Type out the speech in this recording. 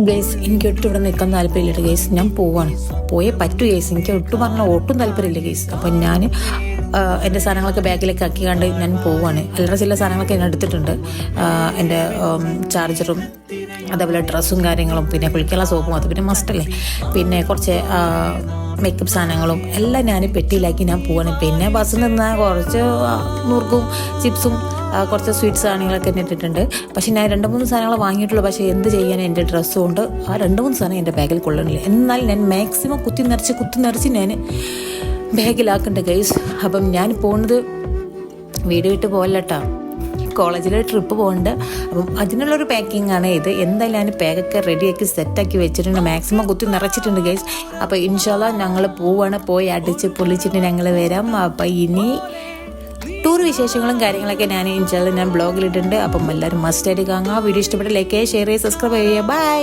Guys എനിക്ക് ഒട്ടും ഇവിടെ നിൽക്കാൻ താല്പര്യമില്ല ഗൈസ്. ഞാൻ പോവാണ്, പോയേ പറ്റൂ ഗൈസ്. എനിക്ക് ഒട്ടും പറഞ്ഞാൽ ഒട്ടും താല്പര്യമില്ല ഗൈസ്. അപ്പം ഞാൻ എൻ്റെ സാധനങ്ങളൊക്കെ ബാഗിലേക്ക് ആക്കിക്കാണ്ട് ഞാൻ പോവാണ്. അല്ലറ ചില സാധനങ്ങളൊക്കെ ഞാൻ എടുത്തിട്ടുണ്ട്. എൻ്റെ ചാർജറും അതേപോലെ ഡ്രസ്സും കാര്യങ്ങളും പിന്നെ കുളിക്കാനുള്ള സോപ്പും അത് പിന്നെ മസ്റ്റല്ലേ, പിന്നെ കുറച്ച് മേക്കപ്പ് സാധനങ്ങളും എല്ലാം ഞാൻ പെട്ടിയിലാക്കി ഞാൻ പോവാണ്. പിന്നെ ബസ്സിൽ നിന്ന് കുറച്ച് നുറുക്കും ചിപ്സും കുറച്ച് സ്വീറ്റ്സ് സാധനങ്ങളൊക്കെ തന്നെ ഇട്ടിട്ടുണ്ട്. പക്ഷേ ഞാൻ 2-3 സാധനങ്ങൾ വാങ്ങിയിട്ടുള്ളൂ. പക്ഷേ എന്ത് ചെയ്യാൻ എൻ്റെ ഡ്രസ്സും കൊണ്ട് ആ 2-3 സാധനം എൻ്റെ ബാഗിൽ കൊള്ളണില്ല. എന്നാൽ ഞാൻ മാക്സിമം കുത്തി നിറച്ച് ഞാൻ ബാഗിലാക്കുന്നുണ്ട് ഗൈസ്. അപ്പം ഞാൻ പോകുന്നത് വീട് വിട്ട് പോകല്ലട്ടാ, കോളേജിലെ ട്രിപ്പ് പോകുന്നുണ്ട്. അപ്പം അതിനുള്ളൊരു പാക്കിംഗ് ആണ് ഇത്. എന്തായാലും ഞാൻ പാക്കൊക്കെ റെഡിയാക്കി സെറ്റാക്കി വെച്ചിട്ടുണ്ട്, മാക്സിമം കുത്തി നിറച്ചിട്ടുണ്ട് ഗൈസ്. അപ്പോൾ ഇൻഷാല്ലാ ഞങ്ങൾ പോവാണ്, പോയി അടിച്ച് പൊളിച്ചിട്ട് ഞങ്ങൾ വരാം. അപ്പം ഇനി ടൂർ വിശേഷങ്ങളും കാര്യങ്ങളൊക്കെ ഞാൻ ബ്ലോഗിലിട്ടുണ്ട്. അപ്പം എല്ലാവരും മസ്റ്റായിട്ട് കാണുക. വീഡിയോ ഇഷ്ടപ്പെട്ട ലൈക്ക് ചെയ്യുക, ഷെയർ ചെയ്യുക, സബ്സ്ക്രൈബ് ചെയ്യുക. ബൈ.